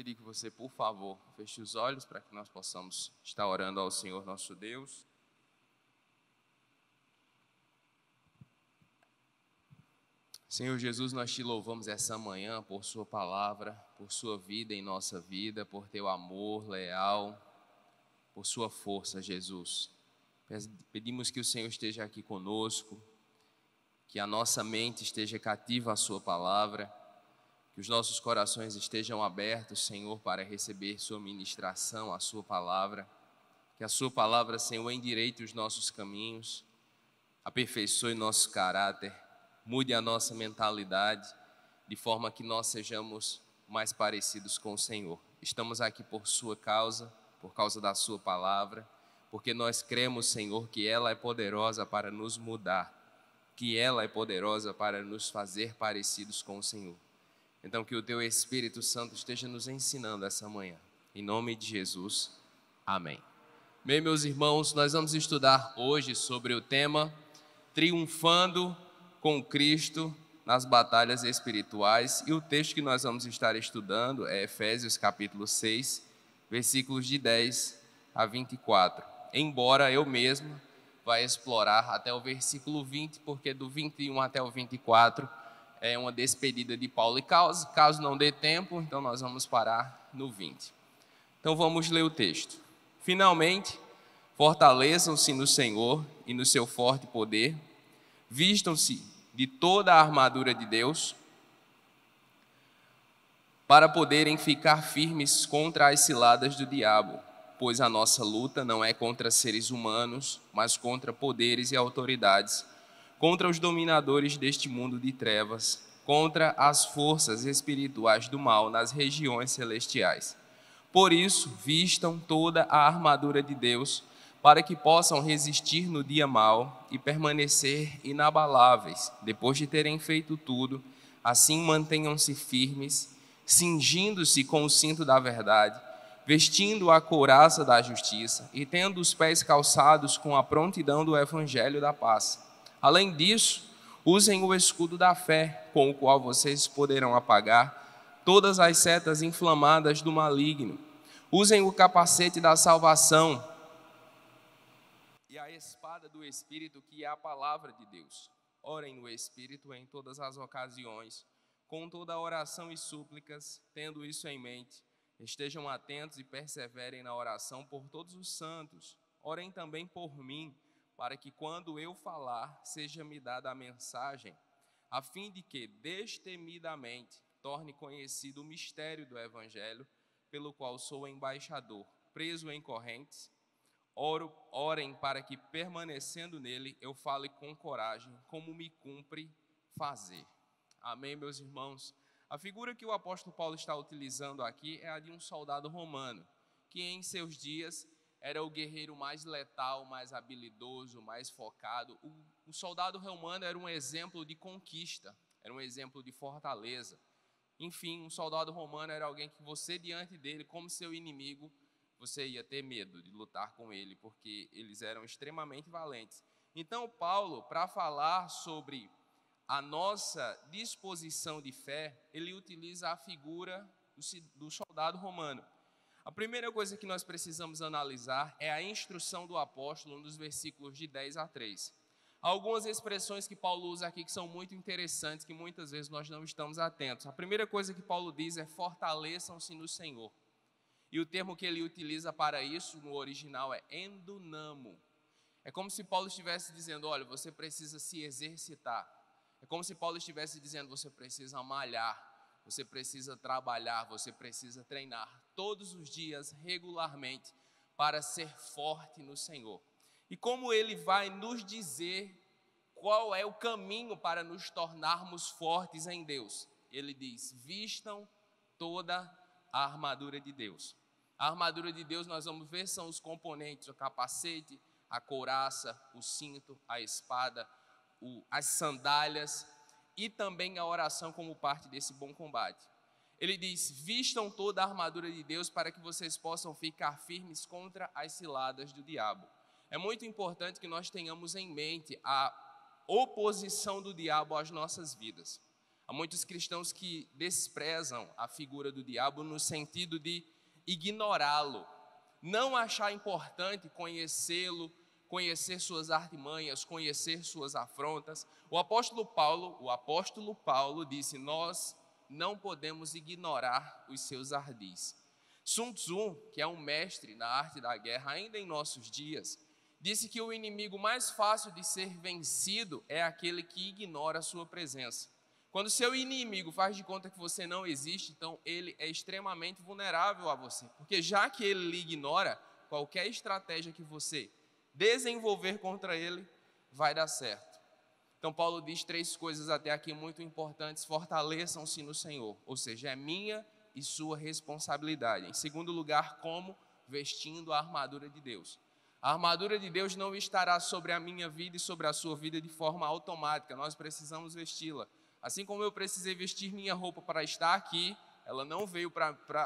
pedir que você, por favor, feche os olhos para que nós possamos estar orando ao Senhor nosso Deus. Senhor Jesus, nós te louvamos essa manhã por sua palavra, por sua vida em nossa vida, por teu amor leal, por sua força, Jesus. Pedimos que o Senhor esteja aqui conosco, que a nossa mente esteja cativa à sua palavra, que os nossos corações estejam abertos, Senhor, para receber sua ministração, a sua palavra, que a sua palavra, Senhor, endireite os nossos caminhos, aperfeiçoe nosso caráter, mude a nossa mentalidade, de forma que nós sejamos mais parecidos com o Senhor. Estamos aqui por sua causa, por causa da sua palavra, porque nós cremos, Senhor, que ela é poderosa para nos mudar, que ela é poderosa para nos fazer parecidos com o Senhor. Então, que o teu Espírito Santo esteja nos ensinando essa manhã. Em nome de Jesus, amém. Bem, meus irmãos, nós vamos estudar hoje sobre o tema Triunfando com Cristo nas batalhas espirituais. E o texto que nós vamos estar estudando é Efésios capítulo 6, versículos de 10 a 24. Embora eu mesmo vá explorar até o versículo 20, porque do 21 até o 24 é uma despedida de Paulo. E caso não dê tempo, então nós vamos parar no 20. Então vamos ler o texto. Finalmente, fortaleçam-se no Senhor e no seu forte poder, vistam-se de toda a armadura de Deus, para poderem ficar firmes contra as ciladas do diabo, pois a nossa luta não é contra seres humanos, mas contra poderes e autoridades, contra os dominadores deste mundo de trevas, contra as forças espirituais do mal nas regiões celestiais. Por isso, vistam toda a armadura de Deus, para que possam resistir no dia mau e permanecer inabaláveis. Depois de terem feito tudo, assim mantenham-se firmes, cingindo-se com o cinto da verdade, vestindo a couraça da justiça e tendo os pés calçados com a prontidão do evangelho da paz. Além disso, usem o escudo da fé, com o qual vocês poderão apagar todas as setas inflamadas do maligno. Usem o capacete da salvação e a espada do Espírito, que é a palavra de Deus. Orem no Espírito em todas as ocasiões, com toda oração e súplicas. Tendo isso em mente, estejam atentos e perseverem na oração por todos os santos. Orem também por mim, para que quando eu falar, seja-me dada a mensagem, a fim de que, destemidamente, torne conhecido o mistério do Evangelho, pelo qual sou embaixador, preso em correntes. Orem para que, permanecendo nele, eu fale com coragem, como me cumpre fazer. Amém, meus irmãos? A figura que o apóstolo Paulo está utilizando aqui é a de um soldado romano, que em seus dias era o guerreiro mais letal, mais habilidoso, mais focado. O soldado romano era um exemplo de conquista, era um exemplo de fortaleza. Enfim, um soldado romano era alguém que você, diante dele, como seu inimigo, você ia ter medo de lutar com ele, porque eles eram extremamente valentes. Então, Paulo, para falar sobre a nossa disposição de fé, ele utiliza a figura do soldado romano. A primeira coisa que nós precisamos analisar é a instrução do apóstolo nos versículos de 10 a 3. Há algumas expressões que Paulo usa aqui que são muito interessantes, que muitas vezes nós não estamos atentos. A primeira coisa que Paulo diz é: fortaleçam-se no Senhor. E o termo que ele utiliza para isso no original é endunamo. É como se Paulo estivesse dizendo: olha, você precisa se exercitar. É como se Paulo estivesse dizendo: você precisa malhar. Você precisa trabalhar, você precisa treinar todos os dias, regularmente, para ser forte no Senhor. E como ele vai nos dizer qual é o caminho para nos tornarmos fortes em Deus? Ele diz: vistam toda a armadura de Deus. A armadura de Deus, nós vamos ver, são os componentes: o capacete, a couraça, o cinto, a espada, as sandálias, e também a oração como parte desse bom combate. Ele diz: vistam toda a armadura de Deus para que vocês possam ficar firmes contra as ciladas do diabo. É muito importante que nós tenhamos em mente a oposição do diabo às nossas vidas. Há muitos cristãos que desprezam a figura do diabo no sentido de ignorá-lo, não achar importante conhecê-lo, conhecer suas artimanhas, conhecer suas afrontas. O apóstolo Paulo disse: nós não podemos ignorar os seus ardis. Sun Tzu, que é um mestre na arte da guerra ainda em nossos dias, disse que o inimigo mais fácil de ser vencido é aquele que ignora a sua presença. Quando seu inimigo faz de conta que você não existe, então ele é extremamente vulnerável a você, porque já que ele lhe ignora, qualquer estratégia que você desenvolver contra ele vai dar certo. Então Paulo diz 3 coisas até aqui muito importantes: fortaleçam-se no Senhor, ou seja, é minha e sua responsabilidade. Em segundo lugar, como? Vestindo a armadura de Deus. A armadura de Deus não estará sobre a minha vida e sobre a sua vida de forma automática, nós precisamos vesti-la. Assim como eu precisei vestir minha roupa para estar aqui, ela não veio para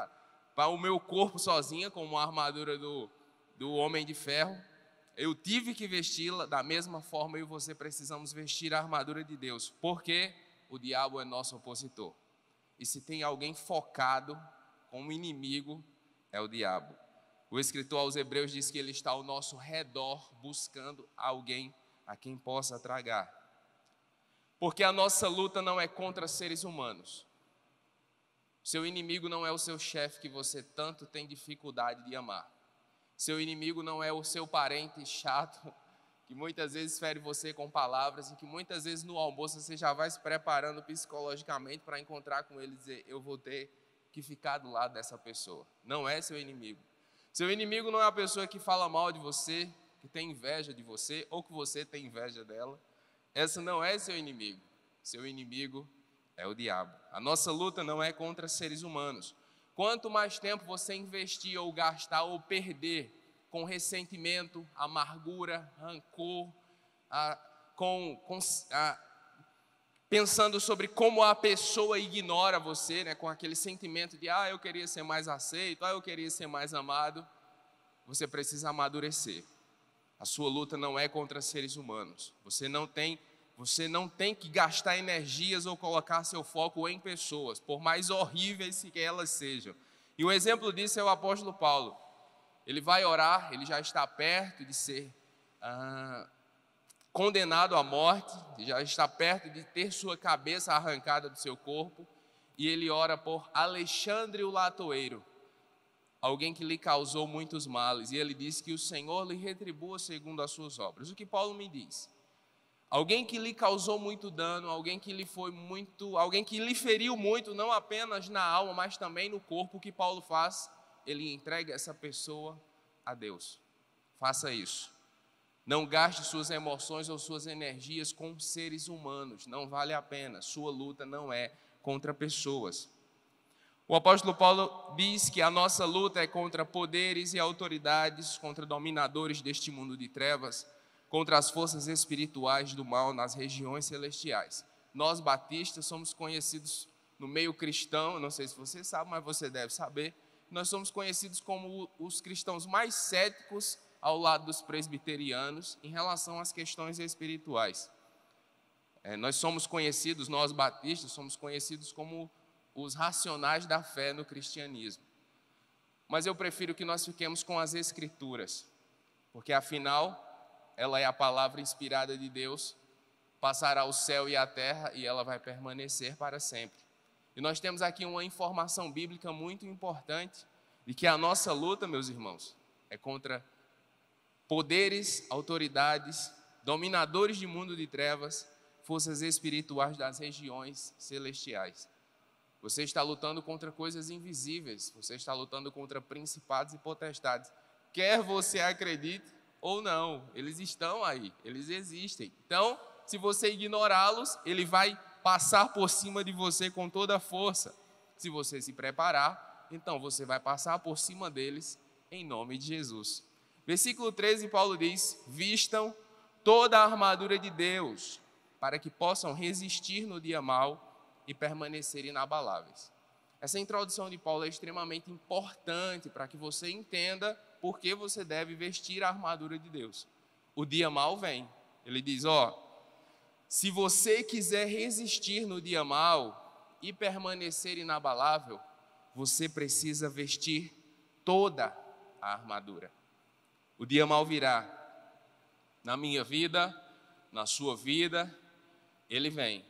o meu corpo sozinha, como a armadura do Homem de Ferro. Eu tive que vesti-la. Da mesma forma, eu e você precisamos vestir a armadura de Deus, porque o diabo é nosso opositor. E se tem alguém focado como inimigo, é o diabo. O escritor aos Hebreus diz que ele está ao nosso redor, buscando alguém a quem possa tragar. Porque a nossa luta não é contra seres humanos. Seu inimigo não é o seu chefe que você tanto tem dificuldade de amar. Seu inimigo não é o seu parente chato, que muitas vezes fere você com palavras e que muitas vezes no almoço você já vai se preparando psicologicamente para encontrar com ele e dizer: eu vou ter que ficar do lado dessa pessoa. Não é seu inimigo. Seu inimigo não é a pessoa que fala mal de você, que tem inveja de você ou que você tem inveja dela. Essa não é seu inimigo. Seu inimigo é o diabo. A nossa luta não é contra seres humanos. Quanto mais tempo você investir ou gastar ou perder com ressentimento, amargura, rancor, pensando sobre como a pessoa ignora você, né, com aquele sentimento de eu queria ser mais aceito, eu queria ser mais amado, você precisa amadurecer. A sua luta não é contra seres humanos. Você não tem que gastar energias ou colocar seu foco em pessoas, por mais horríveis que elas sejam. E um exemplo disso é o apóstolo Paulo. Ele vai orar, ele já está perto de ser condenado à morte, já está perto de ter sua cabeça arrancada do seu corpo, e ele ora por Alexandre o latoeiro, alguém que lhe causou muitos males, e ele diz que o Senhor lhe retribua segundo as suas obras. O que Paulo me diz? Alguém que lhe causou muito dano, alguém que lhe feriu muito, não apenas na alma, mas também no corpo. O que Paulo faz? Ele entrega essa pessoa a Deus. Faça isso. Não gaste suas emoções ou suas energias com seres humanos, não vale a pena. Sua luta não é contra pessoas. O apóstolo Paulo diz que a nossa luta é contra poderes e autoridades, contra dominadores deste mundo de trevas, contra as forças espirituais do mal nas regiões celestiais. Nós batistas somos conhecidos no meio cristão, não sei se você sabe, mas você deve saber, nós somos conhecidos como os cristãos mais céticos ao lado dos presbiterianos em relação às questões espirituais. Nós batistas, somos conhecidos como os racionais da fé no cristianismo. Mas eu prefiro que nós fiquemos com as Escrituras, porque afinal, ela é a palavra inspirada de Deus, passará o céu e a terra e ela vai permanecer para sempre. E nós temos aqui uma informação bíblica muito importante de que a nossa luta, meus irmãos, é contra poderes, autoridades, dominadores de mundo de trevas, forças espirituais das regiões celestiais. Você está lutando contra coisas invisíveis, você está lutando contra principados e potestades. Quer você acredite ou não, eles estão aí, eles existem. Então, se você ignorá-los, ele vai passar por cima de você com toda a força. Se você se preparar, então você vai passar por cima deles em nome de Jesus. Versículo 13, Paulo diz: vistam toda a armadura de Deus, para que possam resistir no dia mau e permanecer inabaláveis. Essa introdução de Paulo é extremamente importante para que você entenda por que você deve vestir a armadura de Deus. O dia mau vem. Ele diz, se você quiser resistir no dia mau, e permanecer inabalável, você precisa vestir toda a armadura. O dia mau virá. Na minha vida, na sua vida, ele vem.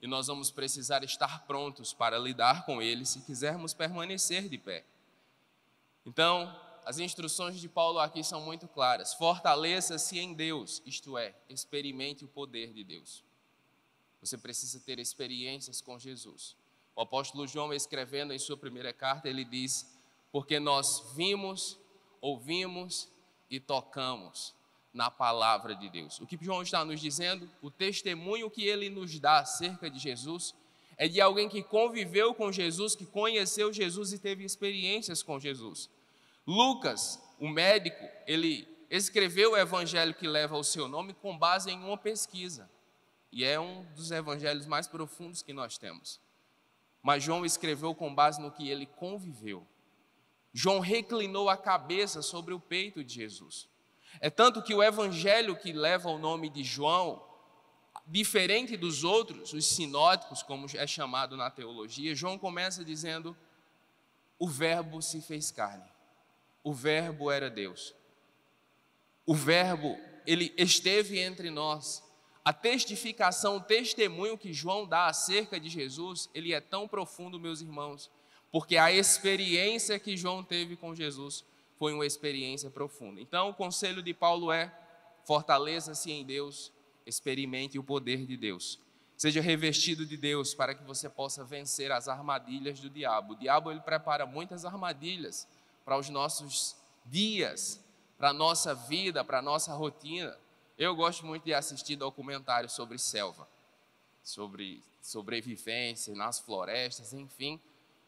E nós vamos precisar estar prontos para lidar com ele se quisermos permanecer de pé. Então, as instruções de Paulo aqui são muito claras. Fortaleça-se em Deus, isto é, experimente o poder de Deus. Você precisa ter experiências com Jesus. O apóstolo João, escrevendo em sua primeira carta, ele diz: porque nós vimos, ouvimos e tocamos na palavra de Deus. O que João está nos dizendo, o testemunho que ele nos dá acerca de Jesus, é de alguém que conviveu com Jesus, que conheceu Jesus e teve experiências com Jesus. Lucas, o médico, ele escreveu o evangelho que leva o seu nome com base em uma pesquisa. E é um dos evangelhos mais profundos que nós temos. Mas João escreveu com base no que ele conviveu. João reclinou a cabeça sobre o peito de Jesus. É tanto que o evangelho que leva o nome de João, diferente dos outros, os sinóticos, como é chamado na teologia, João começa dizendo: o verbo se fez carne. O verbo era Deus. O verbo, ele esteve entre nós. A testificação, o testemunho que João dá acerca de Jesus, ele é tão profundo, meus irmãos, porque a experiência que João teve com Jesus foi uma experiência profunda. Então, o conselho de Paulo é: fortaleça-se em Deus, experimente o poder de Deus. Seja revestido de Deus para que você possa vencer as armadilhas do diabo. O diabo, ele prepara muitas armadilhas para os nossos dias, para a nossa vida, para a nossa rotina. Eu gosto muito de assistir documentários sobre selva, sobre sobrevivência nas florestas, enfim.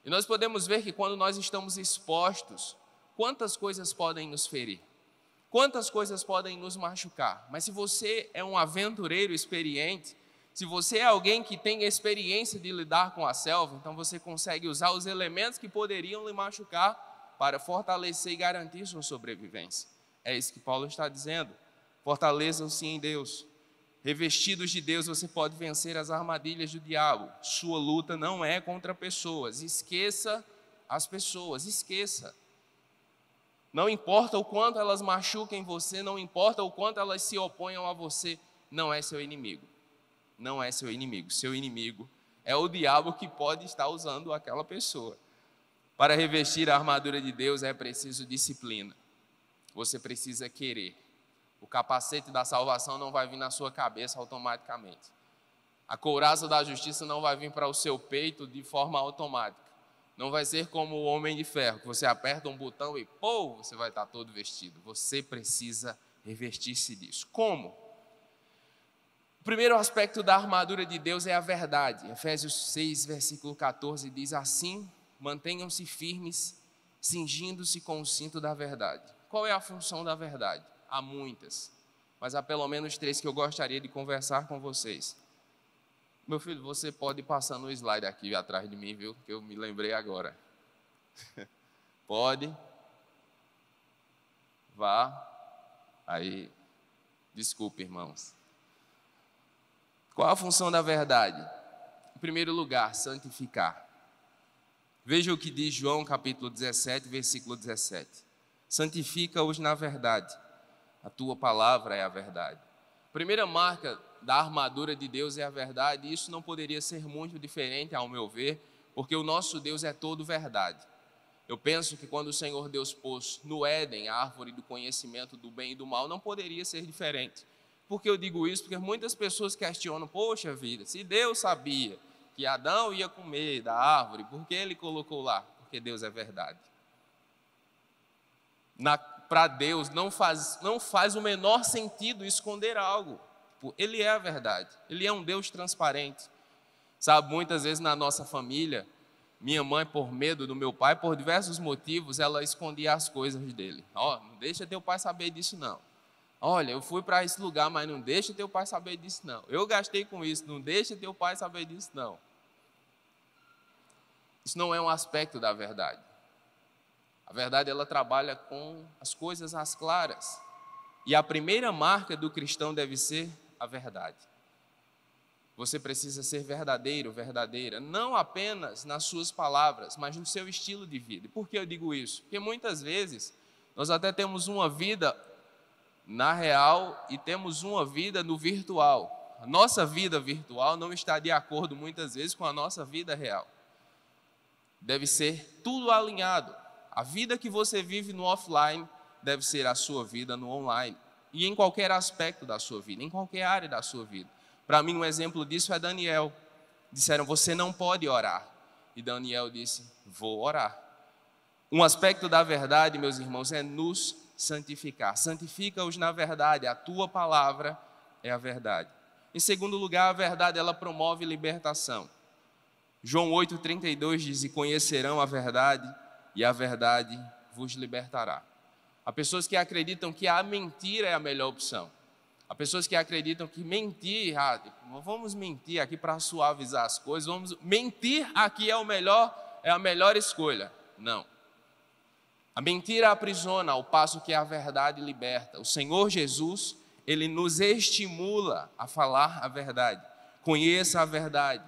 E nós podemos ver que quando nós estamos expostos, quantas coisas podem nos ferir, quantas coisas podem nos machucar. Mas se você é um aventureiro experiente, se você é alguém que tem experiência de lidar com a selva, então você consegue usar os elementos que poderiam lhe machucar para fortalecer e garantir sua sobrevivência. É isso que Paulo está dizendo. Fortaleçam-se em Deus. Revestidos de Deus, você pode vencer as armadilhas do diabo. Sua luta não é contra pessoas. Esqueça as pessoas, esqueça. Não importa o quanto elas machuquem você, não importa o quanto elas se oponham a você, não é seu inimigo. Não é seu inimigo. Seu inimigo é o diabo que pode estar usando aquela pessoa. Para revestir a armadura de Deus é preciso disciplina. Você precisa querer. O capacete da salvação não vai vir na sua cabeça automaticamente. A couraça da justiça não vai vir para o seu peito de forma automática. Não vai ser como o homem de ferro, que você aperta um botão e pô, você vai estar todo vestido. Você precisa revestir-se disso. Como? O primeiro aspecto da armadura de Deus é a verdade. Efésios 6, versículo 14 diz assim: mantenham-se firmes, cingindo-se com o cinto da verdade. Qual é a função da verdade? Há muitas, mas há pelo menos 3 que eu gostaria de conversar com vocês. Meu filho, você pode passar no slide aqui atrás de mim, viu? Que eu me lembrei agora. Pode. Vá. Aí, desculpe, irmãos. Qual a função da verdade? Em primeiro lugar, santificar. Veja o que diz João capítulo 17, versículo 17. Santifica-os na verdade. A tua palavra é a verdade. A primeira marca da armadura de Deus é a verdade, e isso não poderia ser muito diferente, ao meu ver, porque o nosso Deus é todo verdade. Eu penso que quando o Senhor Deus pôs no Éden a árvore do conhecimento do bem e do mal, não poderia ser diferente. Por que eu digo isso? Porque muitas pessoas questionam: poxa vida, se Deus sabia que Adão ia comer da árvore, por que ele colocou lá? Porque Deus é verdade. Para Deus não faz o menor sentido esconder algo. Ele é a verdade, Ele é um Deus transparente. Sabe, muitas vezes na nossa família, minha mãe, por medo do meu pai, por diversos motivos, ela escondia as coisas dele. Não deixa teu pai saber disso não. Olha, eu fui para esse lugar, mas não deixa teu pai saber disso não. Eu gastei com isso, não deixa teu pai saber disso não. Isso não é um aspecto da verdade. A verdade, ela trabalha com as coisas às claras. E a primeira marca do cristão deve ser a verdade. Você precisa ser verdadeiro, verdadeira, não apenas nas suas palavras, mas no seu estilo de vida. E por que eu digo isso? Porque muitas vezes nós até temos uma vida na real e temos uma vida no virtual. A nossa vida virtual não está de acordo muitas vezes com a nossa vida real. Deve ser tudo alinhado. A vida que você vive no offline deve ser a sua vida no online. E em qualquer aspecto da sua vida, em qualquer área da sua vida. Para mim, um exemplo disso é Daniel. Disseram, você não pode orar. E Daniel disse, vou orar. Um aspecto da verdade, meus irmãos, é nos santificar. Santifica-os na verdade, a tua palavra é a verdade. Em segundo lugar, a verdade, ela promove libertação. João 8,32 diz, e conhecerão a verdade, e a verdade vos libertará. Há pessoas que acreditam que a mentira é a melhor opção. Há pessoas que acreditam que mentir, vamos mentir aqui para suavizar as coisas, mentir aqui é a melhor escolha. Não. A mentira aprisiona, ao passo que a verdade liberta. O Senhor Jesus, Ele nos estimula a falar a verdade. Conheça a verdade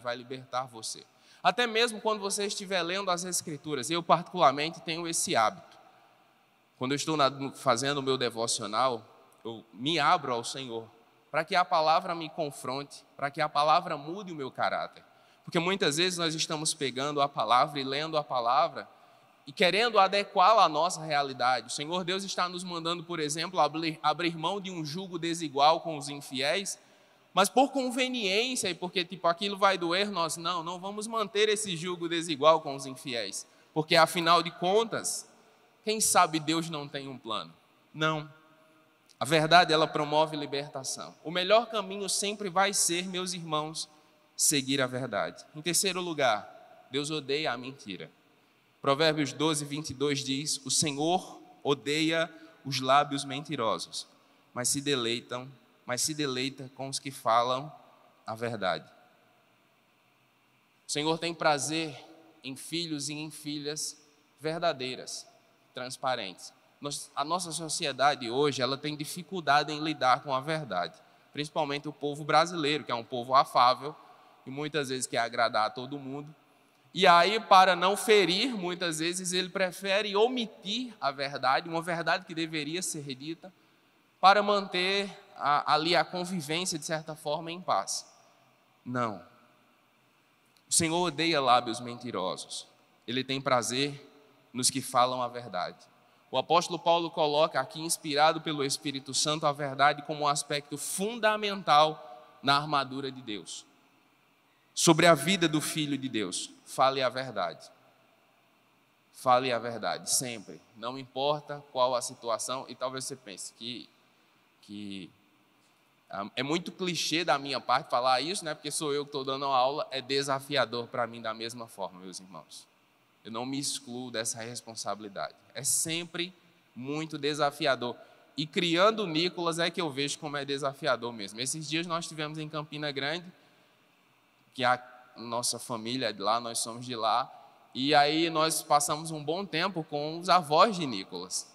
vai libertar você. Até mesmo quando você estiver lendo as Escrituras, eu particularmente tenho esse hábito. Quando eu estou fazendo o meu devocional, eu me abro ao Senhor, para que a palavra me confronte, para que a palavra mude o meu caráter. Porque muitas vezes nós estamos pegando a palavra e lendo a palavra e querendo adequá-la à nossa realidade. O Senhor Deus está nos mandando, por exemplo, abrir mão de um jugo desigual com os infiéis, mas por conveniência e porque aquilo vai doer, nós não vamos manter esse jugo desigual com os infiéis. Porque afinal de contas, quem sabe Deus não tem um plano? Não. A verdade, ela promove libertação. O melhor caminho sempre vai ser, meus irmãos, seguir a verdade. Em terceiro lugar, Deus odeia a mentira. Provérbios 12:22 diz, o Senhor odeia os lábios mentirosos, mas se deleita com os que falam a verdade. O Senhor tem prazer em filhos e em filhas verdadeiras, transparentes. A nossa sociedade hoje, ela tem dificuldade em lidar com a verdade, principalmente o povo brasileiro, que é um povo afável e muitas vezes quer agradar a todo mundo. E aí, para não ferir, muitas vezes ele prefere omitir a verdade, uma verdade que deveria ser dita, para manter ali a convivência, de certa forma, em paz. Não. O Senhor odeia lábios mentirosos. Ele tem prazer nos que falam a verdade. O apóstolo Paulo coloca aqui, inspirado pelo Espírito Santo, a verdade como um aspecto fundamental na armadura de Deus. Sobre a vida do Filho de Deus, fale a verdade. Fale a verdade, sempre. Não importa qual a situação, e talvez você pense que é muito clichê da minha parte falar isso, né? Porque sou eu que estou dando a aula, é desafiador para mim da mesma forma, meus irmãos. Eu não me excluo dessa responsabilidade. É sempre muito desafiador. E criando o Nicolas é que eu vejo como é desafiador mesmo. Esses dias nós estivemos em Campina Grande, que a nossa família é de lá, nós somos de lá, e aí nós passamos um bom tempo com os avós de Nicolas.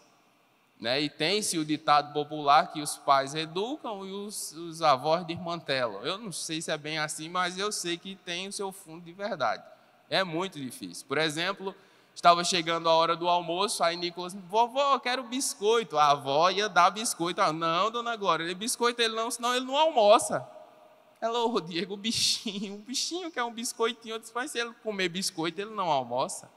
Né? E tem-se o ditado popular que os pais educam e os avós desmantelam. Eu não sei se é bem assim, mas eu sei que tem o seu fundo de verdade. É muito difícil. Por exemplo, estava chegando a hora do almoço, aí Nicolas, vovó, eu quero biscoito. A avó ia dar biscoito. Não, dona Glória, biscoito ele não, senão ele não almoça. Ela, ô Diego, o bichinho quer um biscoitinho. Eu disse, mas se ele comer biscoito, ele não almoça.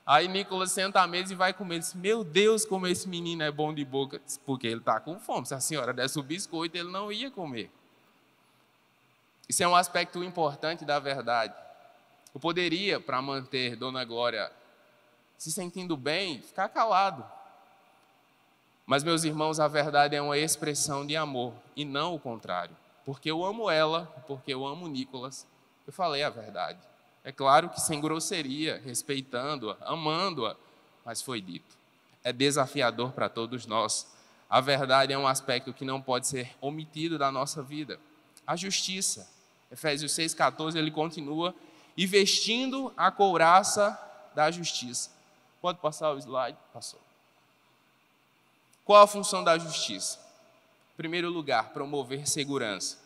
Aí Nicolas senta à mesa e vai comer. Ele disse, meu Deus, como esse menino é bom de boca. Disse, porque ele está com fome. Se a senhora desse o biscoito, ele não ia comer. Isso é um aspecto importante da verdade. Eu poderia, para manter Dona Glória se sentindo bem, ficar calado. Mas, meus irmãos, a verdade é uma expressão de amor e não o contrário. Porque eu amo ela, porque eu amo Nicolas, eu falei a verdade. É claro que sem grosseria, respeitando-a, amando-a, mas foi dito. É desafiador para todos nós. A verdade é um aspecto que não pode ser omitido da nossa vida. A justiça. Efésios 6,14, ele continua, e vestindo a couraça da justiça. Pode passar o slide? Passou. Qual a função da justiça? Em primeiro lugar, promover segurança.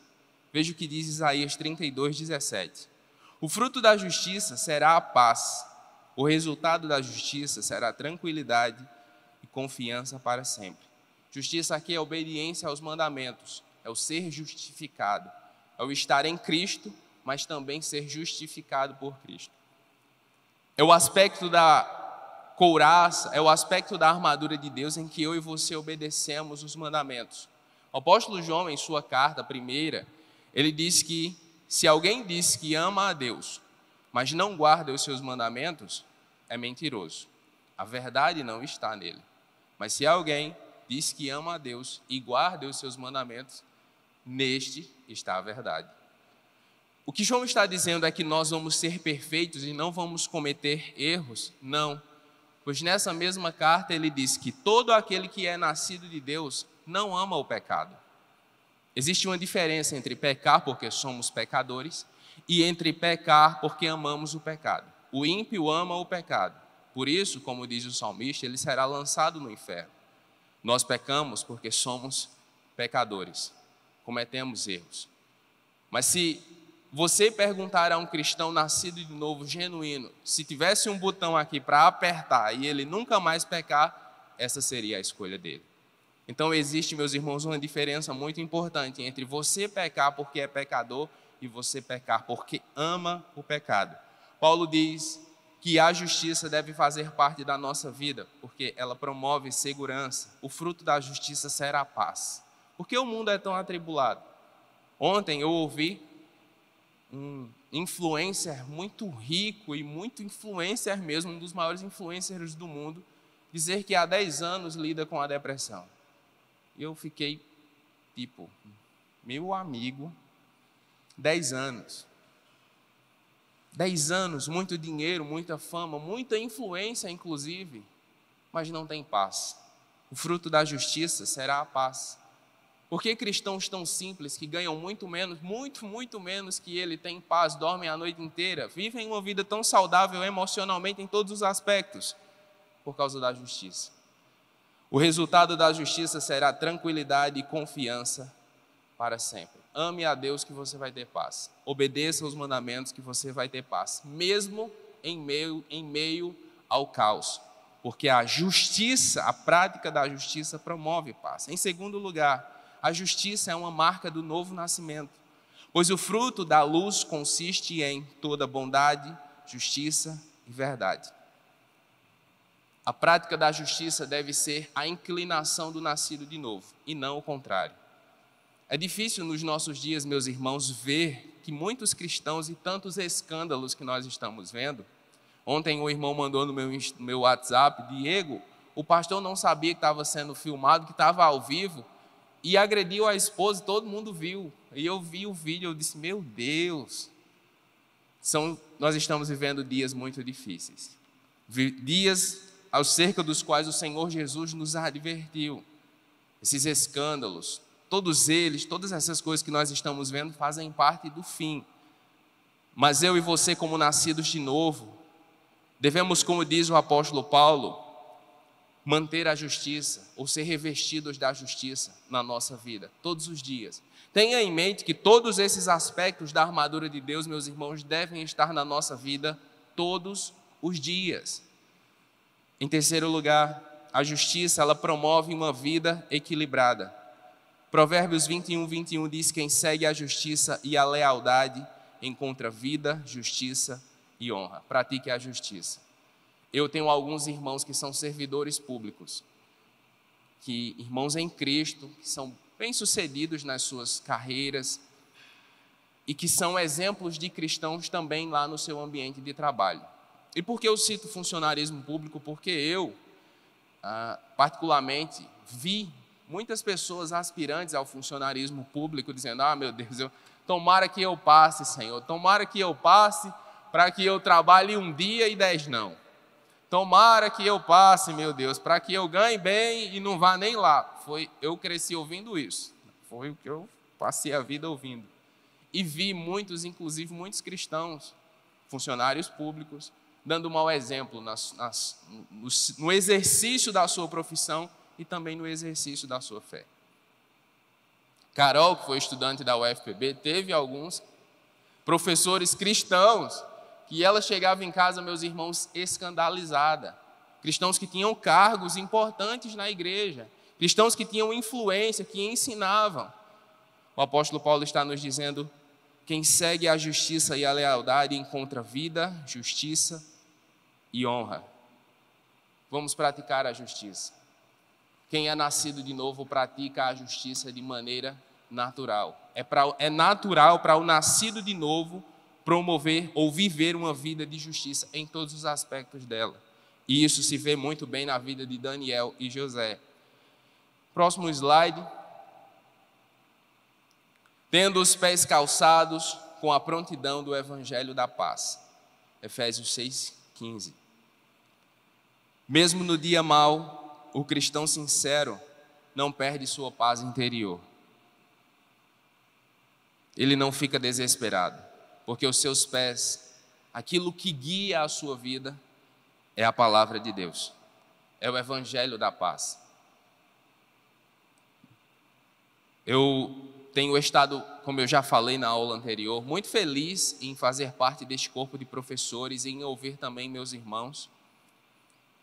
Veja o que diz Isaías 32:17. O fruto da justiça será a paz. O resultado da justiça será tranquilidade e confiança para sempre. Justiça aqui é obediência aos mandamentos, é o ser justificado, é o estar em Cristo, mas também ser justificado por Cristo. É o aspecto da couraça, é o aspecto da armadura de Deus em que eu e você obedecemos os mandamentos. O apóstolo João, em sua carta primeira, ele diz que se alguém diz que ama a Deus, mas não guarda os seus mandamentos, é mentiroso. A verdade não está nele. Mas se alguém diz que ama a Deus e guarda os seus mandamentos, neste está a verdade. O que João está dizendo é que nós vamos ser perfeitos e não vamos cometer erros? Não. Pois nessa mesma carta ele diz que todo aquele que é nascido de Deus não ama o pecado. Existe uma diferença entre pecar porque somos pecadores e entre pecar porque amamos o pecado. O ímpio ama o pecado. Por isso, como diz o salmista, ele será lançado no inferno. Nós pecamos porque somos pecadores, cometemos erros. Mas se você perguntar a um cristão nascido de novo, genuíno, se tivesse um botão aqui para apertar e ele nunca mais pecar, essa seria a escolha dele. Então existe, meus irmãos, uma diferença muito importante entre você pecar porque é pecador e você pecar porque ama o pecado. Paulo diz que a justiça deve fazer parte da nossa vida, porque ela promove segurança. O fruto da justiça será a paz. Por que o mundo é tão atribulado? Ontem eu ouvi um influencer muito rico e muito influencer mesmo, um dos maiores influencers do mundo, dizer que há 10 anos lida com a depressão. E eu fiquei tipo, meu amigo, 10 anos. 10 anos, muito dinheiro, muita fama, muita influência inclusive, mas não tem paz. O fruto da justiça será a paz. Por que cristãos tão simples, que ganham muito menos que ele, têm paz, dormem a noite inteira, vivem uma vida tão saudável emocionalmente em todos os aspectos? Por causa da justiça. O resultado da justiça será tranquilidade e confiança para sempre. Ame a Deus que você vai ter paz. Obedeça os mandamentos que você vai ter paz, mesmo em meio ao caos. Porque a justiça, a prática da justiça promove paz. Em segundo lugar, a justiça é uma marca do novo nascimento, pois o fruto da luz consiste em toda bondade, justiça e verdade. A prática da justiça deve ser a inclinação do nascido de novo, e não o contrário. É difícil nos nossos dias, meus irmãos, ver que muitos cristãos e tantos escândalos que nós estamos vendo. Ontem o irmão mandou no meu WhatsApp, Diego, o pastor não sabia que estava sendo filmado, que estava ao vivo, e agrediu a esposa, e todo mundo viu. E eu vi o vídeo, eu disse, meu Deus, nós estamos vivendo dias muito difíceis. Dias acerca dos quais o Senhor Jesus nos advertiu. Esses escândalos, todos eles, todas essas coisas que nós estamos vendo fazem parte do fim. Mas eu e você, como nascidos de novo, devemos, como diz o apóstolo Paulo, manter a justiça, ou ser revestidos da justiça na nossa vida, todos os dias. Tenha em mente que todos esses aspectos da armadura de Deus, meus irmãos, devem estar na nossa vida todos os dias. Em terceiro lugar, a justiça, ela promove uma vida equilibrada. Provérbios 21:21 diz: quem segue a justiça e a lealdade encontra vida, justiça e honra. Pratique a justiça. Eu tenho alguns irmãos que são servidores públicos, irmãos em Cristo, que são bem-sucedidos nas suas carreiras e que são exemplos de cristãos também lá no seu ambiente de trabalho. E por que eu cito funcionarismo público? Porque eu, particularmente, vi muitas pessoas aspirantes ao funcionarismo público dizendo: meu Deus, tomara que eu passe, Senhor, tomara que eu passe para que eu trabalhe um dia e 10 não. Tomara que eu passe, meu Deus, para que eu ganhe bem e não vá nem lá. Eu cresci ouvindo isso, foi o que eu passei a vida ouvindo. E vi muitos, inclusive muitos cristãos, funcionários públicos, dando mau exemplo no exercício da sua profissão e também no exercício da sua fé. Carol, que foi estudante da UFPB, teve alguns professores cristãos que ela chegava em casa, meus irmãos, escandalizada. Cristãos que tinham cargos importantes na igreja, cristãos que tinham influência, que ensinavam. O apóstolo Paulo está nos dizendo: quem segue a justiça e a lealdade encontra vida, justiça e honra. Vamos praticar a justiça. Quem é nascido de novo pratica a justiça de maneira natural. É natural para o nascido de novo promover ou viver uma vida de justiça em todos os aspectos dela. E isso se vê muito bem na vida de Daniel e José. Próximo slide. Tendo os pés calçados com a prontidão do evangelho da paz. Efésios 6:15. Mesmo no dia mau, o cristão sincero não perde sua paz interior. Ele não fica desesperado, porque os seus pés, aquilo que guia a sua vida, é a palavra de Deus, é o evangelho da paz. Eu tenho estado, como eu já falei na aula anterior, muito feliz em fazer parte deste corpo de professores e em ouvir também meus irmãos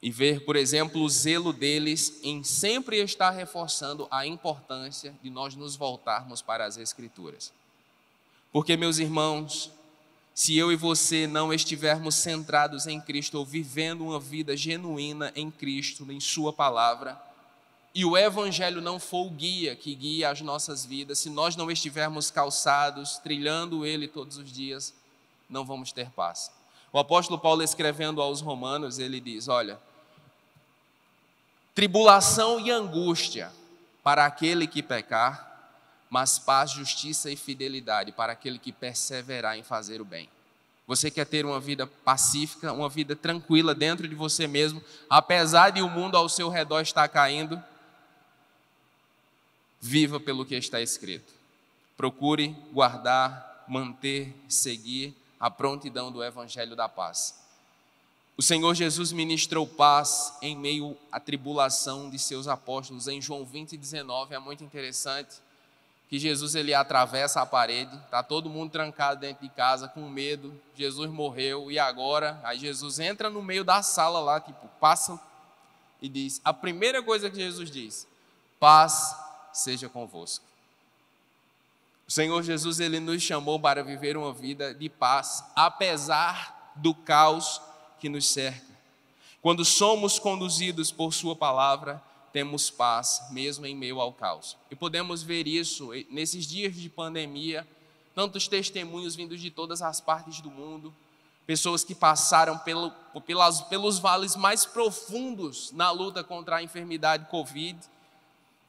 e ver, por exemplo, o zelo deles em sempre estar reforçando a importância de nós nos voltarmos para as Escrituras. Porque, meus irmãos, se eu e você não estivermos centrados em Cristo ou vivendo uma vida genuína em Cristo, em Sua palavra, e o Evangelho não for o guia que guia as nossas vidas, se nós não estivermos calçados, trilhando Ele todos os dias, não vamos ter paz. O apóstolo Paulo, escrevendo aos Romanos, ele diz: olha, tribulação e angústia para aquele que pecar, mas paz, justiça e fidelidade para aquele que perseverar em fazer o bem. Você quer ter uma vida pacífica, uma vida tranquila dentro de você mesmo, apesar de o mundo ao seu redor estar caindo? Viva pelo que está escrito. Procure guardar, manter, seguir a prontidão do evangelho da paz. O Senhor Jesus ministrou paz em meio à tribulação de seus apóstolos. Em João 20:19 é muito interessante que Jesus ele atravessa a parede, está todo mundo trancado dentro de casa com medo, Jesus morreu e agora? Aí Jesus entra no meio da sala lá, passa e diz, a primeira coisa que Jesus diz: paz seja convosco. O Senhor Jesus ele nos chamou para viver uma vida de paz, apesar do caos que nos cerca. Quando somos conduzidos por Sua palavra, temos paz, mesmo em meio ao caos. E podemos ver isso nesses dias de pandemia, tantos testemunhos vindos de todas as partes do mundo, pessoas que passaram pelos vales mais profundos na luta contra a enfermidade Covid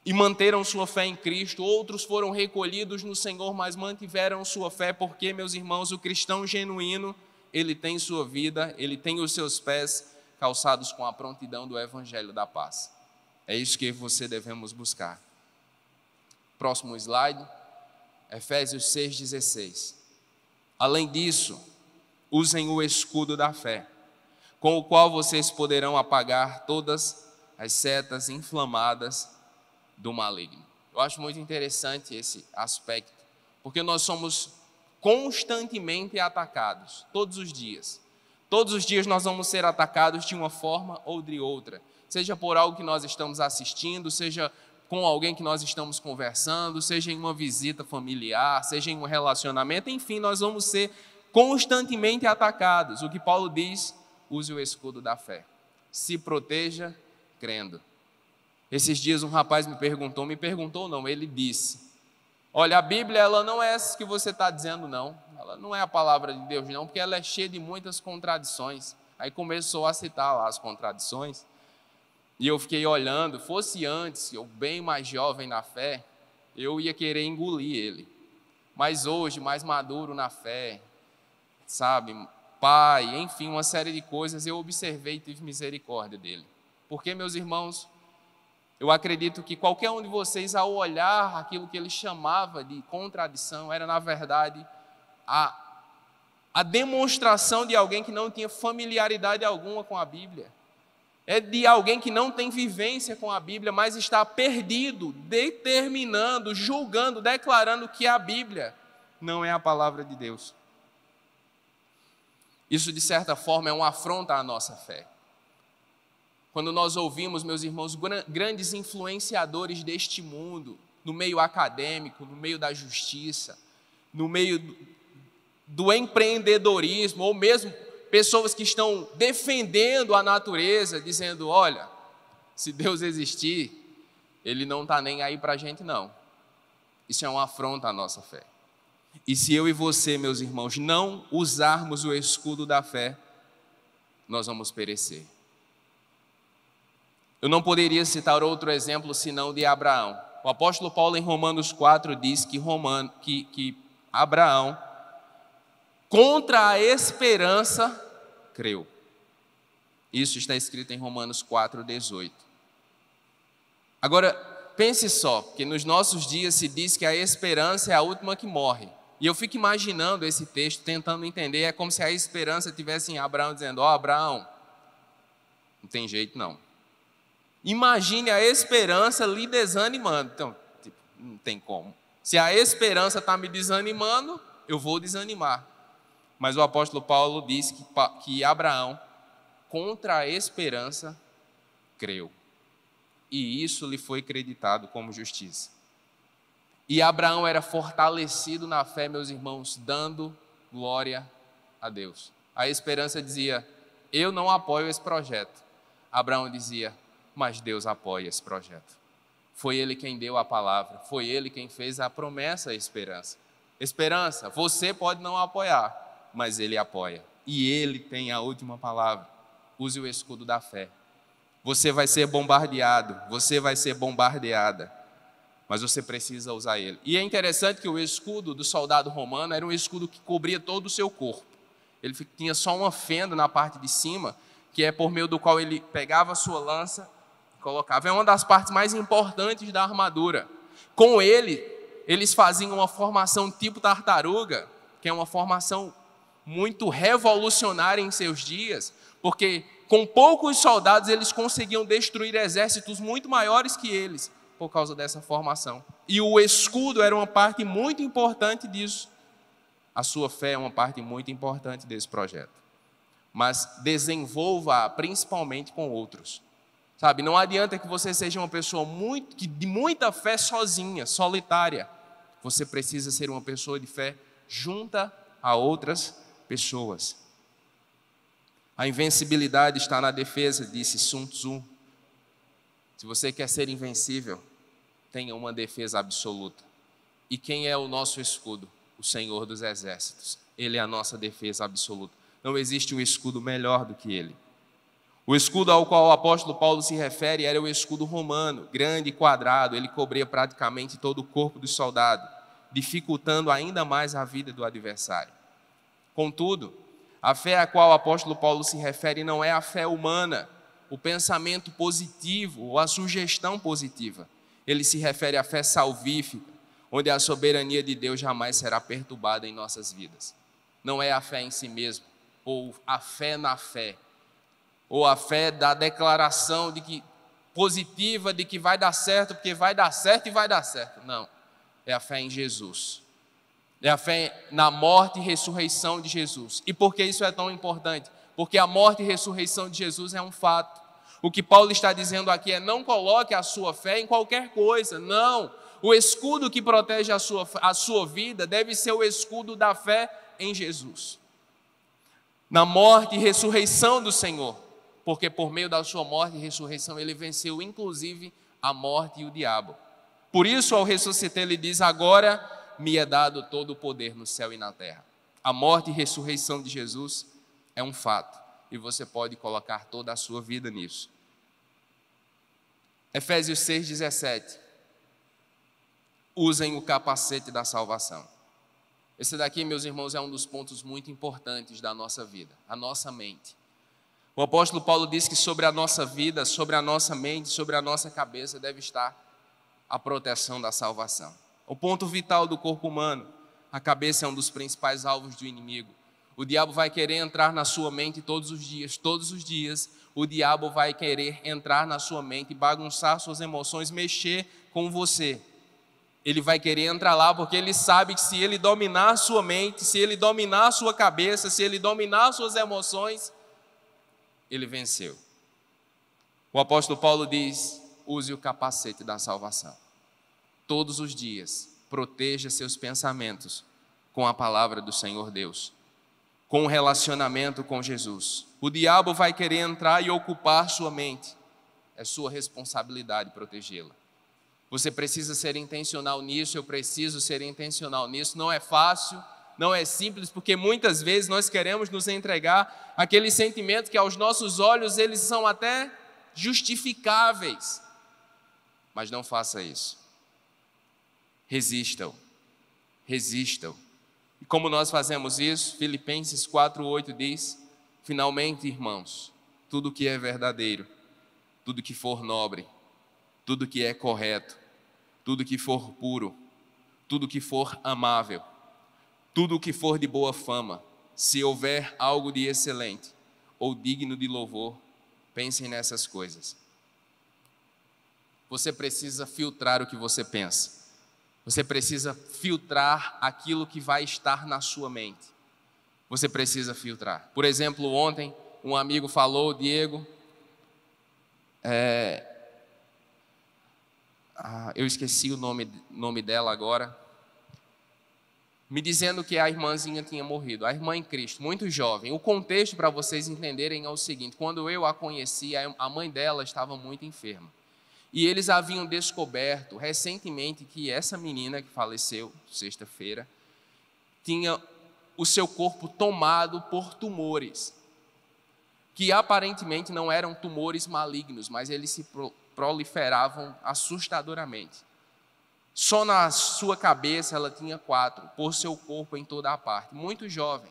e manteram sua fé em Cristo. Outros foram recolhidos no Senhor, mas mantiveram sua fé, porque, meus irmãos, o cristão genuíno, ele tem sua vida, ele tem os seus pés calçados com a prontidão do evangelho da paz. É isso que você devemos buscar. Próximo slide, Efésios 6:16. Além disso, usem o escudo da fé, com o qual vocês poderão apagar todas as setas inflamadas do maligno. Eu acho muito interessante esse aspecto, porque nós somos constantemente atacados, todos os dias. Todos os dias nós vamos ser atacados de uma forma ou de outra. Seja por algo que nós estamos assistindo, seja com alguém que nós estamos conversando, seja em uma visita familiar, seja em um relacionamento, enfim, nós vamos ser constantemente atacados. O que Paulo diz: use o escudo da fé. Se proteja crendo. Esses dias um rapaz me perguntou não, ele disse: olha, a Bíblia ela não é essa que você está dizendo não, ela não é a palavra de Deus não, porque ela é cheia de muitas contradições. Aí começou a citar lá as contradições. E eu fiquei olhando, fosse antes, eu bem mais jovem na fé, eu ia querer engolir ele. Mas hoje, mais maduro na fé, sabe, pai, enfim, uma série de coisas, eu observei e tive misericórdia dele. Porque, meus irmãos, eu acredito que qualquer um de vocês, ao olhar aquilo que ele chamava de contradição, era, na verdade, a demonstração de alguém que não tinha familiaridade alguma com a Bíblia. É de alguém que não tem vivência com a Bíblia, mas está perdido, determinando, julgando, declarando que a Bíblia não é a palavra de Deus. Isso, de certa forma, é uma afronta à nossa fé. Quando nós ouvimos, meus irmãos, grandes influenciadores deste mundo, no meio acadêmico, no meio da justiça, no meio do empreendedorismo, ou mesmo pessoas que estão defendendo a natureza, dizendo, olha, se Deus existir, Ele não está nem aí para a gente, não. Isso é uma afronta à nossa fé. E se eu e você, meus irmãos, não usarmos o escudo da fé, nós vamos perecer. Eu não poderia citar outro exemplo senão de Abraão. O apóstolo Paulo, em Romanos 4, diz que Abraão, contra a esperança, creu. Isso está escrito em Romanos 4, 18. Agora, pense só, porque nos nossos dias se diz que a esperança é a última que morre. E eu fico imaginando esse texto, tentando entender, é como se a esperança estivesse em Abraão, dizendo, ó, Abraão, não tem jeito não. Imagine a esperança lhe desanimando. Então, não tem como. Se a esperança está me desanimando, eu vou desanimar. Mas o apóstolo Paulo diz que Abraão, contra a esperança, creu. E isso lhe foi creditado como justiça. E Abraão era fortalecido na fé, meus irmãos, dando glória a Deus. A esperança dizia, eu não apoio esse projeto. Abraão dizia, mas Deus apoia esse projeto. Foi Ele quem deu a palavra, foi Ele quem fez a promessa à esperança. Esperança, você pode não apoiar, mas Ele apoia. E Ele tem a última palavra. Use o escudo da fé. Você vai ser bombardeado, você vai ser bombardeada, mas você precisa usar ele. E é interessante que o escudo do soldado romano era um escudo que cobria todo o seu corpo. Ele tinha só uma fenda na parte de cima, que é por meio do qual ele pegava a sua lança e colocava. É uma das partes mais importantes da armadura. Com ele, eles faziam uma formação tipo tartaruga, que é uma formação muito revolucionária em seus dias, porque com poucos soldados eles conseguiam destruir exércitos muito maiores que eles, por causa dessa formação. E o escudo era uma parte muito importante disso. A sua fé é uma parte muito importante desse projeto. Mas desenvolva-a principalmente com outros. Sabe, não adianta que você seja uma pessoa de muita fé sozinha, solitária. Você precisa ser uma pessoa de fé junta a outras pessoas. A invencibilidade está na defesa, disse Sun Tzu. Se você quer ser invencível, tenha uma defesa absoluta. E quem é o nosso escudo? O Senhor dos Exércitos. Ele é a nossa defesa absoluta. Não existe um escudo melhor do que ele. O escudo ao qual o apóstolo Paulo se refere era o escudo romano, grande e quadrado. Ele cobria praticamente todo o corpo do soldado, dificultando ainda mais a vida do adversário. Contudo, a fé a qual o apóstolo Paulo se refere não é a fé humana, o pensamento positivo ou a sugestão positiva. Ele se refere à fé salvífica, onde a soberania de Deus jamais será perturbada em nossas vidas. Não é a fé em si mesmo, ou a fé na fé, ou a fé da declaração de que positiva de que vai dar certo, porque vai dar certo e vai dar certo. Não, é a fé em Jesus. É a fé na morte e ressurreição de Jesus. E por que isso é tão importante? Porque a morte e ressurreição de Jesus é um fato. O que Paulo está dizendo aqui é: não coloque a sua fé em qualquer coisa, não. O escudo que protege a sua vida deve ser o escudo da fé em Jesus. Na morte e ressurreição do Senhor, porque por meio da sua morte e ressurreição ele venceu inclusive a morte e o diabo. Por isso, ao ressuscitar, ele diz: agora me é dado todo o poder no céu e na terra. A morte e ressurreição de Jesus é um fato, e você pode colocar toda a sua vida nisso. Efésios 6,17. Usem o capacete da salvação. Esse daqui, meus irmãos, é um dos pontos muito importantes da nossa vida, a nossa mente. O apóstolo Paulo diz que sobre a nossa vida, sobre a nossa mente, sobre a nossa cabeça deve estar a proteção da salvação. O ponto vital do corpo humano, a cabeça é um dos principais alvos do inimigo. O diabo vai querer entrar na sua mente todos os dias o diabo vai querer entrar na sua mente, bagunçar suas emoções, mexer com você. Ele vai querer entrar lá porque ele sabe que se ele dominar a sua mente, se ele dominar a sua cabeça, se ele dominar as suas emoções, ele venceu. O apóstolo Paulo diz: use o capacete da salvação. Todos os dias, proteja seus pensamentos com a palavra do Senhor Deus, com o relacionamento com Jesus. O diabo vai querer entrar e ocupar sua mente. É sua responsabilidade protegê-la. Você precisa ser intencional nisso, eu preciso ser intencional nisso. Não é fácil, não é simples, porque muitas vezes nós queremos nos entregar àquele sentimento que aos nossos olhos eles são até justificáveis. Mas não faça isso. Resistam. E como nós fazemos isso? Filipenses 4:8 diz: finalmente, irmãos, tudo que é verdadeiro, tudo que for nobre, tudo que é correto, tudo que for puro, tudo que for amável, tudo que for de boa fama, se houver algo de excelente ou digno de louvor, pensem nessas coisas. Você precisa filtrar o que você pensa. Você precisa filtrar aquilo que vai estar na sua mente. Você precisa filtrar. Por exemplo, ontem um amigo falou, Diego, eu esqueci o nome dela agora, me dizendo que a irmãzinha tinha morrido, a irmã em Cristo, muito jovem. O contexto, para vocês entenderem, é o seguinte: quando eu a conheci, a mãe dela estava muito enferma. E eles haviam descoberto recentemente que essa menina que faleceu, sexta-feira, tinha o seu corpo tomado por tumores, que aparentemente não eram tumores malignos, mas eles se proliferavam assustadoramente. Só na sua cabeça ela tinha 4, por seu corpo em toda a parte, muito jovem.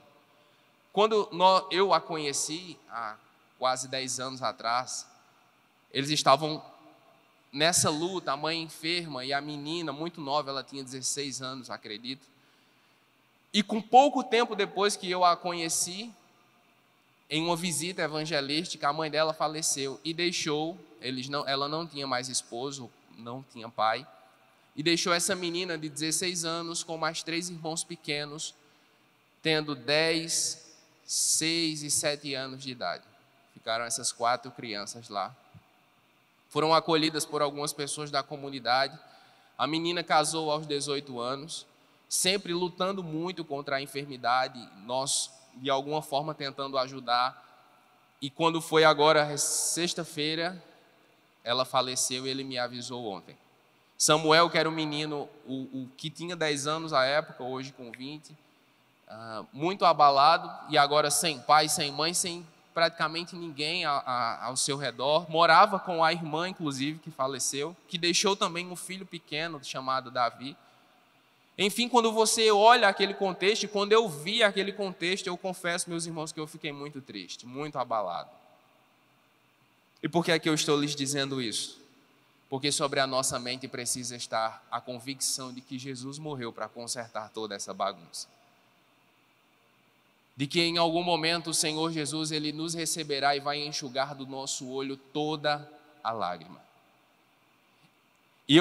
Quando eu a conheci, há quase 10 anos atrás, eles estavam nessa luta, a mãe enferma e a menina muito nova, ela tinha 16 anos, acredito. E com pouco tempo depois que eu a conheci, em uma visita evangelística, a mãe dela faleceu e deixou, ela não tinha mais esposo, não tinha pai, e deixou essa menina de 16 anos com mais 3 irmãos pequenos, tendo 10, 6 e 7 anos de idade. Ficaram essas 4 crianças lá. Foram acolhidas por algumas pessoas da comunidade. A menina casou aos 18 anos, sempre lutando muito contra a enfermidade, nós, de alguma forma, tentando ajudar. E quando foi agora, sexta-feira, ela faleceu e ele me avisou ontem. Samuel, que era um menino, o que tinha 10 anos à época, hoje com 20, muito abalado, e agora sem pai, sem mãe, sem praticamente ninguém ao seu redor. Morava com a irmã, inclusive, que faleceu, que deixou também um filho pequeno chamado Davi. Enfim, quando você olha aquele contexto, e quando eu vi aquele contexto, eu confesso, meus irmãos, que eu fiquei muito triste, muito abalado. E por que é que eu estou lhes dizendo isso? Porque sobre a nossa mente precisa estar a convicção de que Jesus morreu para consertar toda essa bagunça. De que em algum momento o Senhor Jesus, Ele nos receberá e vai enxugar do nosso olho toda a lágrima. E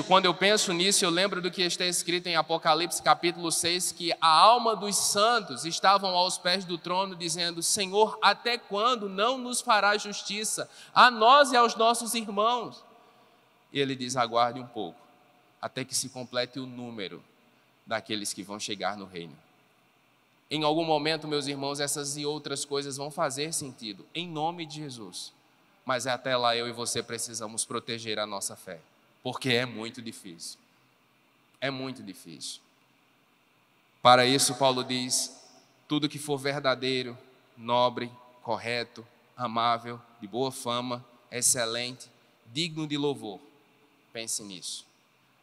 quando eu penso nisso, eu lembro do que está escrito em Apocalipse capítulo 6, que a alma dos santos estavam aos pés do trono dizendo: Senhor, até quando não nos fará justiça a nós e aos nossos irmãos? E Ele diz: aguarde um pouco, até que se complete o número daqueles que vão chegar no reino. Em algum momento, meus irmãos, essas e outras coisas vão fazer sentido, em nome de Jesus. Mas até lá eu e você precisamos proteger a nossa fé, porque é muito difícil. É muito difícil. Para isso, Paulo diz: tudo que for verdadeiro, nobre, correto, amável, de boa fama, excelente, digno de louvor, pense nisso.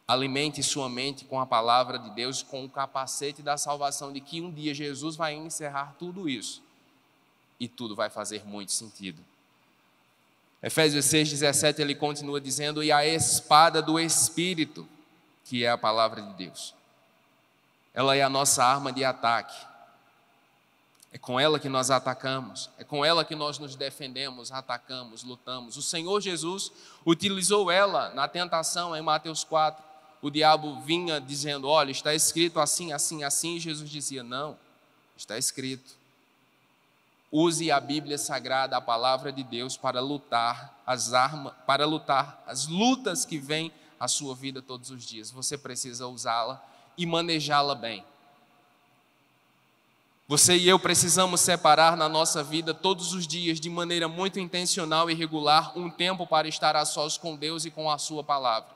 Alimente sua mente com a palavra de Deus, com o capacete da salvação, de que um dia Jesus vai encerrar tudo isso e tudo vai fazer muito sentido. Efésios 6,17, ele continua dizendo: e a espada do Espírito, que é a palavra de Deus. Ela é a nossa arma de ataque. É com ela que nós atacamos, é com ela que nós nos defendemos, atacamos, lutamos. O Senhor Jesus utilizou ela na tentação em Mateus 4. O diabo vinha dizendo, olha, está escrito assim, assim, assim, e Jesus dizia, não, está escrito. Use a Bíblia Sagrada, a palavra de Deus, para lutar as lutas que vêm à sua vida todos os dias. Você precisa usá-la e manejá-la bem. Você e eu precisamos separar na nossa vida todos os dias, de maneira muito intencional e regular, um tempo para estar a sós com Deus e com a sua palavra.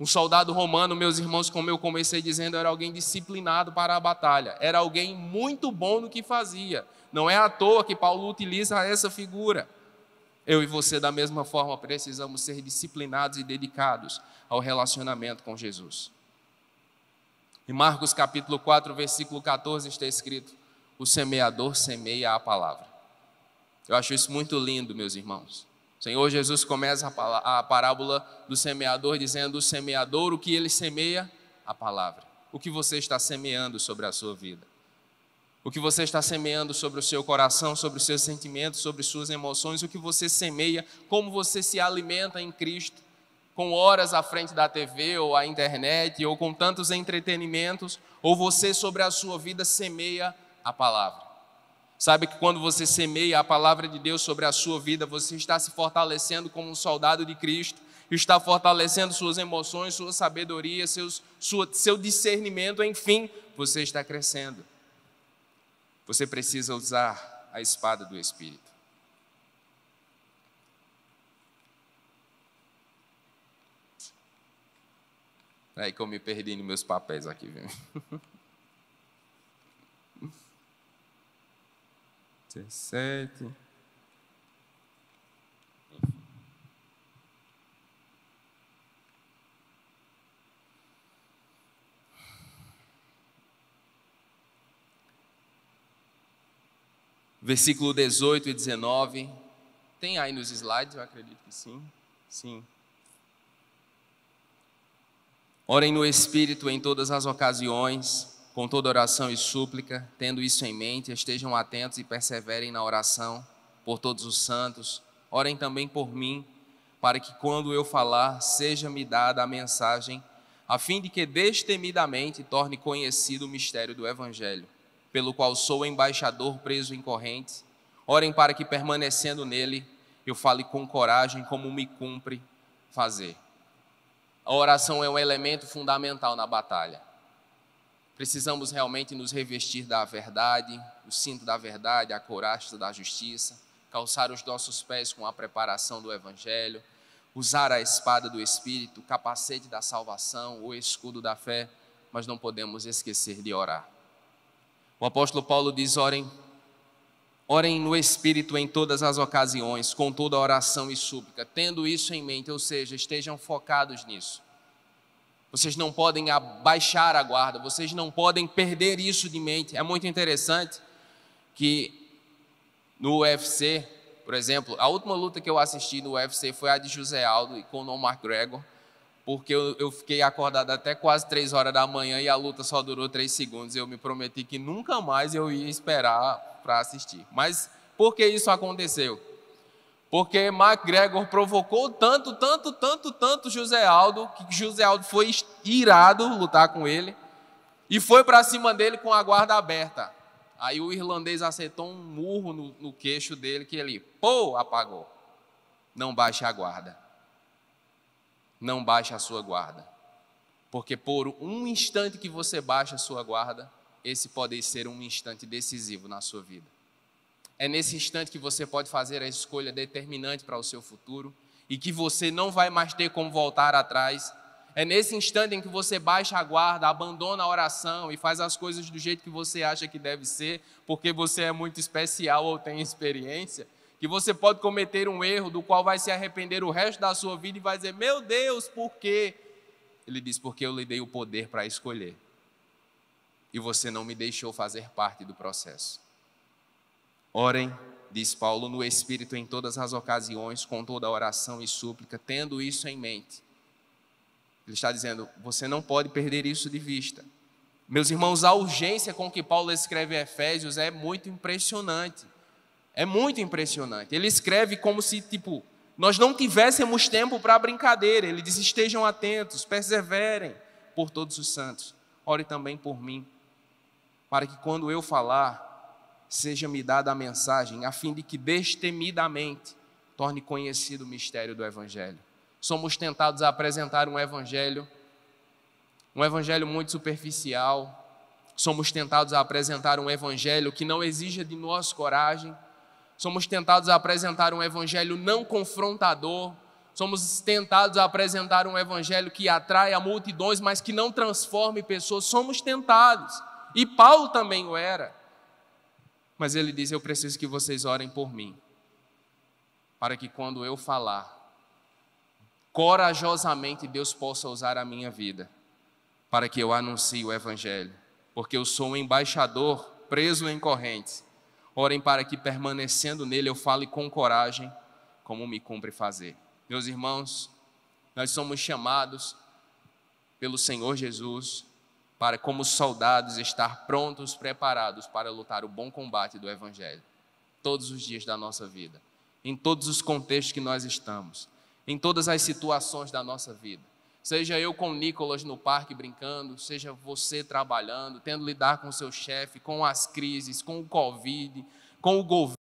Um soldado romano, meus irmãos, como eu comecei dizendo, era alguém disciplinado para a batalha. Era alguém muito bom no que fazia. Não é à toa que Paulo utiliza essa figura. Eu e você, da mesma forma, precisamos ser disciplinados e dedicados ao relacionamento com Jesus. Em Marcos capítulo 4, versículo 14, está escrito, o semeador semeia a palavra. Eu acho isso muito lindo, meus irmãos. O Senhor Jesus começa a parábola do semeador dizendo, o semeador, o que ele semeia? A palavra. O que você está semeando sobre a sua vida? O que você está semeando sobre o seu coração, sobre os seus sentimentos, sobre suas emoções? O que você semeia? Como você se alimenta em Cristo? Com horas à frente da TV ou à internet, ou com tantos entretenimentos? Ou você sobre a sua vida semeia a palavra? Sabe que quando você semeia a palavra de Deus sobre a sua vida, você está se fortalecendo como um soldado de Cristo, está fortalecendo suas emoções, sua sabedoria, seu discernimento, enfim, você está crescendo. Você precisa usar a espada do Espírito. É aí que eu me perdi nos meus papéis aqui, viu? 17. Versículo 18 e 19. Tem aí nos slides? Eu acredito que sim. Sim. Orem no Espírito em todas as ocasiões, com toda oração e súplica, tendo isso em mente, estejam atentos e perseverem na oração por todos os santos. Orem também por mim, para que quando eu falar, seja-me dada a mensagem, a fim de que destemidamente torne conhecido o mistério do Evangelho, pelo qual sou embaixador preso em correntes. Orem para que, permanecendo nele, eu fale com coragem como me cumpre fazer. A oração é um elemento fundamental na batalha. Precisamos realmente nos revestir da verdade, o cinto da verdade, a couraça da justiça, calçar os nossos pés com a preparação do Evangelho, usar a espada do Espírito, o capacete da salvação, o escudo da fé, mas não podemos esquecer de orar. O apóstolo Paulo diz, orem no Espírito em todas as ocasiões, com toda oração e súplica, tendo isso em mente, ou seja, estejam focados nisso. Vocês não podem abaixar a guarda, vocês não podem perder isso de mente. É muito interessante que no UFC, por exemplo, a última luta que eu assisti no UFC foi a de José Aldo e Conor McGregor, porque eu fiquei acordado até quase 3 horas da manhã e a luta só durou 3 segundos. Eu me prometi que nunca mais eu ia esperar para assistir. Mas por que isso aconteceu? Porque McGregor provocou tanto José Aldo, que José Aldo foi irado lutar com ele e foi para cima dele com a guarda aberta. Aí o irlandês acertou um murro no queixo dele que ele, apagou. Não baixe a guarda. Não baixe a sua guarda. Porque por um instante que você baixa a sua guarda, esse pode ser um instante decisivo na sua vida. É nesse instante que você pode fazer a escolha determinante para o seu futuro e que você não vai mais ter como voltar atrás. É nesse instante em que você baixa a guarda, abandona a oração e faz as coisas do jeito que você acha que deve ser, porque você é muito especial ou tem experiência, que você pode cometer um erro do qual vai se arrepender o resto da sua vida e vai dizer, meu Deus, por quê? Ele diz, porque eu lhe dei o poder para escolher e você não me deixou fazer parte do processo. Orem, diz Paulo, no Espírito em todas as ocasiões, com toda oração e súplica, tendo isso em mente. Ele está dizendo, você não pode perder isso de vista. Meus irmãos, a urgência com que Paulo escreve Efésios é muito impressionante. É muito impressionante. Ele escreve como se, nós não tivéssemos tempo para brincadeira. Ele diz: estejam atentos, perseverem por todos os santos. Ore também por mim, para que quando eu falar, seja-me dada a mensagem, a fim de que destemidamente torne conhecido o mistério do Evangelho. Somos tentados a apresentar um Evangelho muito superficial. Somos tentados a apresentar um Evangelho que não exija de nós coragem. Somos tentados a apresentar um Evangelho não confrontador. Somos tentados a apresentar um Evangelho que atrai a multidões, mas que não transforme pessoas. Somos tentados. E Paulo também o era. Mas ele diz: eu preciso que vocês orem por mim, para que quando eu falar, corajosamente Deus possa usar a minha vida, para que eu anuncie o Evangelho, porque eu sou um embaixador preso em correntes. Orem para que, permanecendo nele, eu fale com coragem, como me cumpre fazer. Meus irmãos, nós somos chamados pelo Senhor Jesus para, como soldados, estar prontos, preparados para lutar o bom combate do Evangelho, todos os dias da nossa vida, em todos os contextos que nós estamos, em todas as situações da nossa vida. Seja eu com o Nicolas no parque brincando, seja você trabalhando, tendo que lidar com o seu chefe, com as crises, com o Covid, com o governo,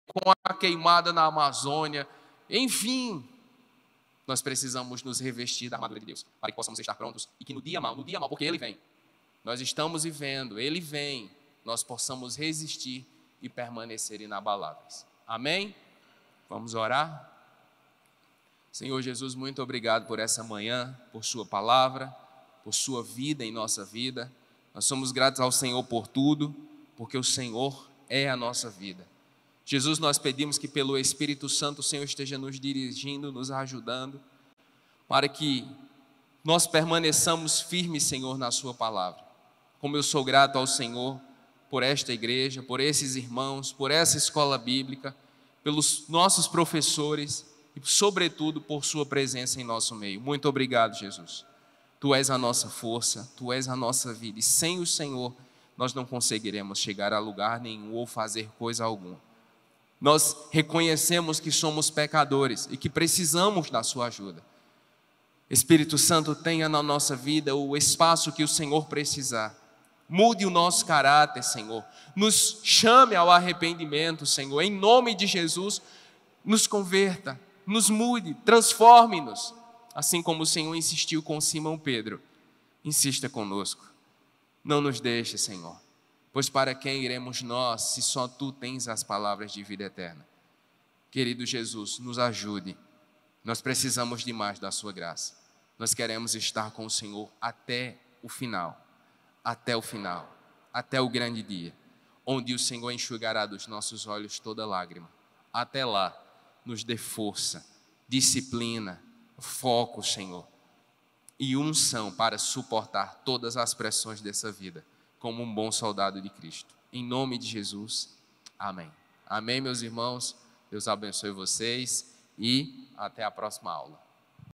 com a queimada na Amazônia, enfim, nós precisamos nos revestir da armadura de Deus, para que possamos estar prontos e que no dia mal, porque Ele vem, nós estamos vivendo, Ele vem, nós possamos resistir e permanecer inabaláveis. Amém? Vamos orar? Senhor Jesus, muito obrigado por essa manhã, por sua palavra, por sua vida em nossa vida. Nós somos gratos ao Senhor por tudo, porque o Senhor é a nossa vida. Jesus, nós pedimos que pelo Espírito Santo o Senhor esteja nos dirigindo, nos ajudando, para que nós permaneçamos firmes, Senhor, na sua palavra. Como eu sou grato ao Senhor por esta igreja, por esses irmãos, por essa escola bíblica, pelos nossos professores e, sobretudo, por sua presença em nosso meio. Muito obrigado, Jesus. Tu és a nossa força, Tu és a nossa vida, e sem o Senhor nós não conseguiremos chegar a lugar nenhum ou fazer coisa alguma. Nós reconhecemos que somos pecadores e que precisamos da sua ajuda. Espírito Santo, tenha na nossa vida o espaço que o Senhor precisar. Mude o nosso caráter, Senhor. Nos chame ao arrependimento, Senhor. Em nome de Jesus, nos converta, nos mude, transforme-nos. Assim como o Senhor insistiu com Simão Pedro, insista conosco. Não nos deixe, Senhor. Pois para quem iremos nós, se só Tu tens as palavras de vida eterna? Querido Jesus, nos ajude. Nós precisamos demais da Sua graça. Nós queremos estar com o Senhor até o final, até o grande dia, onde o Senhor enxugará dos nossos olhos toda lágrima. Até lá, nos dê força, disciplina, foco, Senhor, e unção para suportar todas as pressões dessa vida, como um bom soldado de Cristo. Em nome de Jesus, amém. Amém, meus irmãos. Deus abençoe vocês e até a próxima aula.